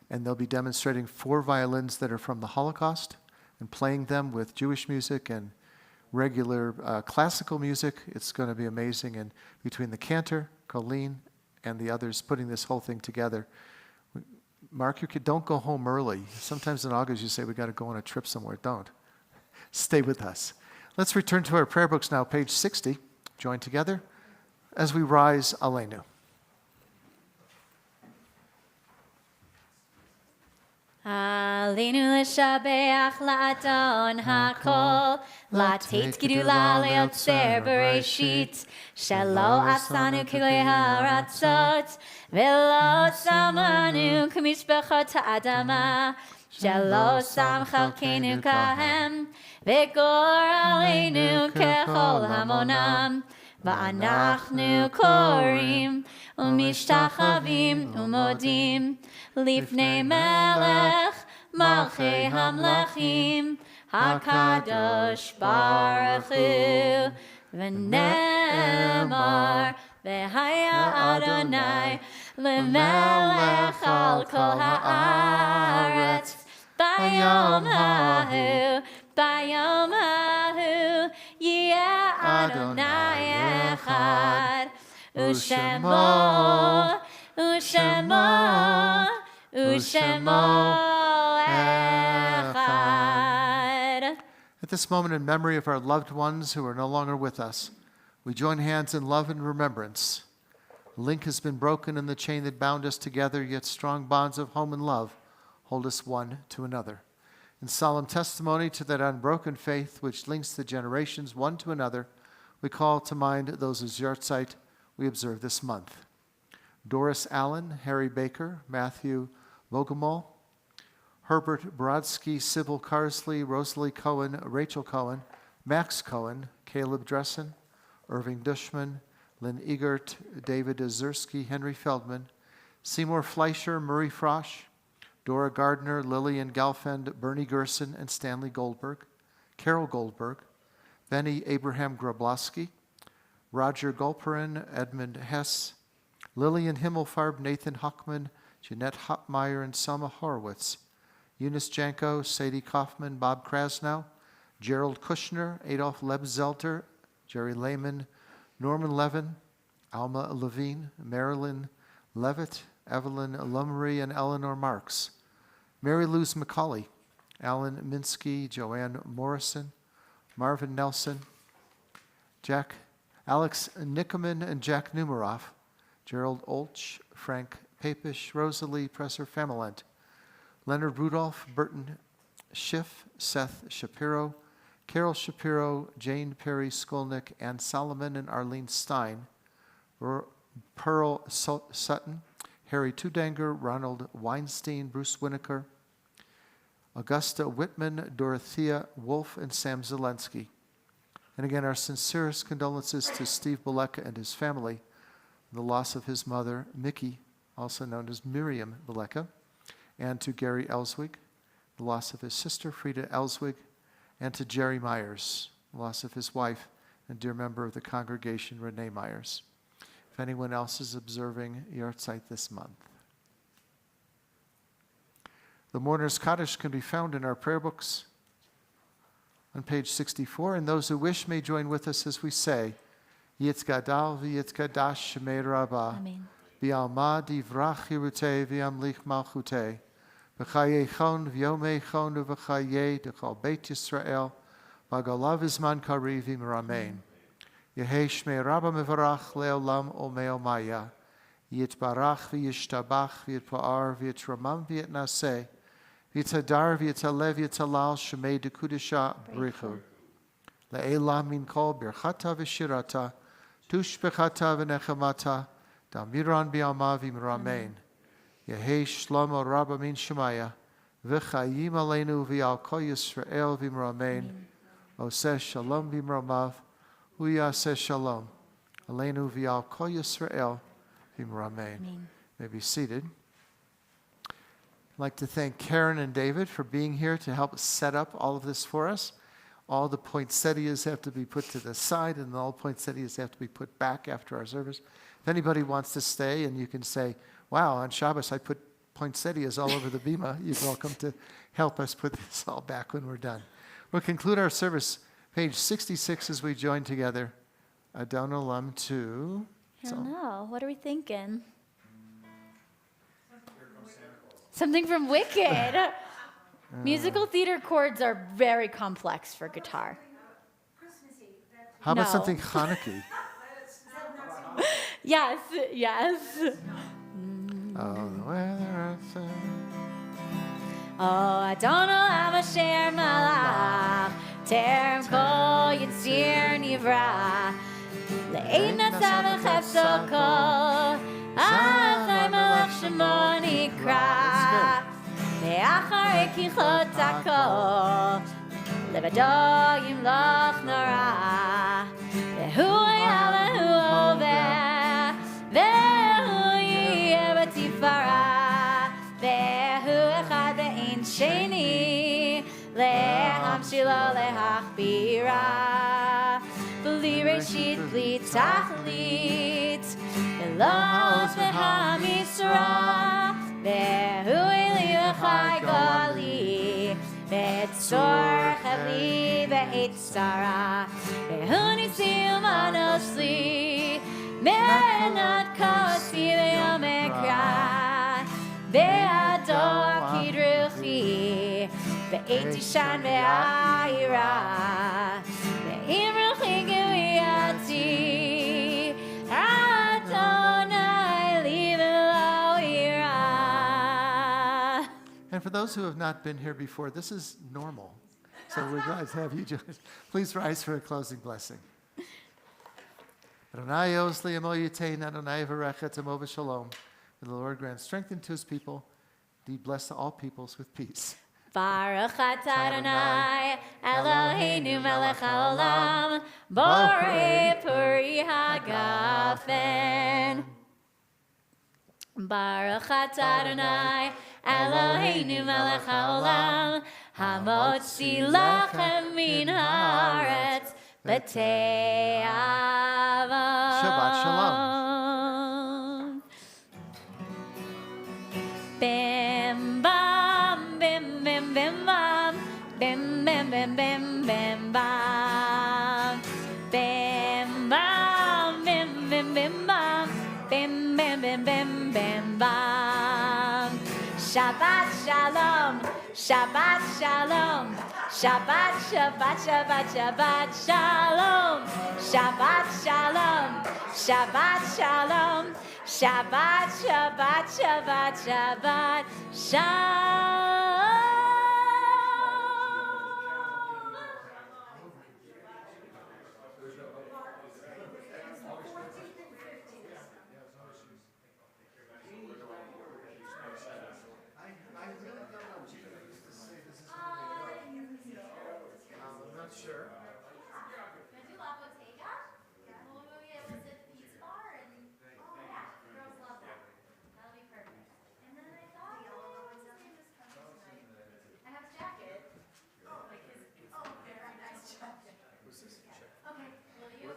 and they'll be demonstrating 4 violins that are from the Holocaust and playing them with Jewish music and regular classical music. It's going to be amazing. And between the cantor, Colleen, and the others putting this whole thing together, Mark, don't go home early. Sometimes in August you say, we got to go on a trip somewhere. Don't. Stay with us. Let's return to our prayer books now, page 60. Join together as we rise Aleinu. Aleinu l'shabeach la'adon ha'kol, la'tet gidula le'otzer bereshit, shelo asanu k'goi ha'aratzot, velo samanu k'mishpachot ha'adama, shelo sam chalkenu kahem, v'gor aleinu kechol hamonam, va'anachnu korim, umishtachavim umodim, Lifnei melech malchei hamlechim hakadosh baruch hu v'nemar v'haya Adonai lemelech al kol haaretz bayom hahu yeh Adonai echad u'shemo Ushemo echad. At this moment, in memory of our loved ones who are no longer with us, we join hands in love and remembrance. The link has been broken in the chain that bound us together, yet strong bonds of home and love hold us one to another. In solemn testimony to that unbroken faith which links the generations one to another, we call to mind those whose yahrzeit we observe this month. Doris Allen, Harry Baker, Matthew Vogelmol, Herbert Brodsky, Sybil Carsley, Rosalie Cohen, Rachel Cohen, Max Cohen, Caleb Dressen, Irving Dushman, Lynn Egert, David Azursky, Henry Feldman, Seymour Fleischer, Murray Frosch, Dora Gardner, Lillian Galfend, Bernie Gerson, and Stanley Goldberg, Carol Goldberg, Benny Abraham Grabowski, Roger Golperin, Edmund Hess, Lillian Himmelfarb, Nathan Huckman, Jeanette Hopmeyer, and Selma Horowitz, Eunice Janko, Sadie Kaufman, Bob Krasnow, Gerald Kushner, Adolf Lebzelter, Jerry Lehman, Norman Levin, Alma Levine, Marilyn Levitt, Evelyn Lumry, and Eleanor Marks, Mary Louise McCauley, Alan Minsky, Joanne Morrison, Marvin Nelson, Alex Nickerman, and Jack Numeroff, Gerald Olch, Frank Papish, Rosalie Presser-Famelent, Leonard Rudolph, Burton Schiff, Seth Shapiro, Carol Shapiro, Jane Perry Skolnick, Ann Solomon, and Arlene Stein, Pearl Sutton, Harry Tudanger, Ronald Weinstein, Bruce Winokur, Augusta Whitman, Dorothea Wolf, and Sam Zelensky. And again, our sincerest condolences to Steve Beleka and his family, the loss of his mother, Mickey, also known as Miriam Beleka, and to Gary Elswig, the loss of his sister, Frida Elswig, and to Jerry Myers, the loss of his wife and dear member of the congregation, Renee Myers. If anyone else is observing Yahrzeit this month. The Mourner's Kaddish can be found in our prayer books on page 64, and those who wish may join with us as we say, Yitzgadal v'yitzgadash shemei Rabbah, Amen. V'alma divrach hirutei v'yamlich malchutei, v'chayechon v'yomechon v'chayei d'chol Beit Yisrael, v'agalav izman kariv v'miramein. Yehei shmei Rabbah mevarach le'olam omeo maya, yitbarach v'yishtabach v'yitpa'ar v'yitramam v'yitnaseh, v'yitadar v'yitalev v'yitalal shemei d'kudisha brichu. Le'elam min kol birchata v'shirata, tushbechata v'nechamata, Damiran bi'alma v'imramein. Yehi shlomo rabba min shemaya. V'chayim aleinu v'al kol Yisrael v'imramein. Oseh shalom v'imramav. Hu yaseh shalom. Aleinu v'al kol Yisrael v'imramein. May be seated. I'd like to thank Karen and David for being here to help set up all of this for us. All the poinsettias have to be put to the side, and all poinsettias have to be put back after our service. If anybody wants to stay and you can say, wow, on Shabbos I put poinsettias all over the bima, you're welcome to help us put this all back when we're done. We'll conclude our service, page 66, as we join together. Adon Olam 2. I don't know. What are we thinking? Something from Wicked. Musical theater chords are very complex for guitar. How about No. something Hanukkah? Yes, yes. Oh, the weather outside. Oh, Adon Olam Asher Malach, Terem Kol Yitzir Nivra, Le'ein Nasav Chefso Kol, Azai Malach Shemo Nikra, Ve'achare Kichot HaKol, Levado Yimloch Nora, Ve'hu Haya Ve'hu Oveh, Ve'hu Yeh B'tifara, Ve'hu Echad Ve'ein Sheni, Le'hamshilo Le'hachbira, B'li Reshit B'li Tachlit, Ve'lo Ve'hamisra, Ve'hu Eli V'chai Gali, Ve'tzor Chavli Ve'etzara, Ve'hu Nisim Anosli, Me'enat Kosi Ve'omekra, Ve'ador Kidruchi, Ve'etishan Ve'ayira, Ve'imruchi Geviyati, Adonai Livelo Ira. And for those who have not been here before, this is normal. So we're glad to have you join us. Please rise for a closing blessing. Adonai Oz Li'amo Yitein, Adonai V'rechet Amo V'shalom. May the Lord grant strength unto his people. Indeed, bless all peoples with peace. Baruch atah Adonai, Eloheinu melech haolam, borei puri hagafen. Baruch atah Adonai, Eloheinu melech haolam, hamotzi lachem min haaretz b'tei avon. Shabbat shalom. Bim bam, bim bim bim bam, bim bim bim bim bim bam, bim bam, bim bim bim bam, bim bim bim bim bim bam. Shabbat shalom, Shabbat shalom, Shabbat Shabbat Shabbat Shabbat shalom, Shabbat shalom, Shabbat shalom, Shabbat Shabbat Shabbat Shabbat shalom. I'm not sure. Gonna do La Bottega? Will we be able to sit at the pizza bar and, oh yeah, girls love that. That'll be perfect. And then I thought, what's his name is coming tonight? I have a jacket. Like his, oh, very nice jacket. Okay, will you?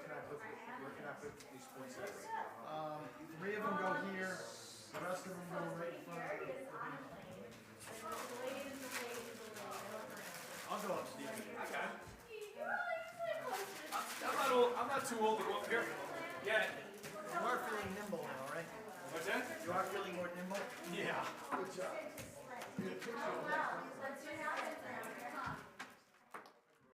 Three of them go here. The rest of them go right in front. I'll go up, Steve. I got it. I'm not too old to go up here. Yeah. You are feeling nimble now, right? What's that? You are feeling more nimble? Yeah. Good job.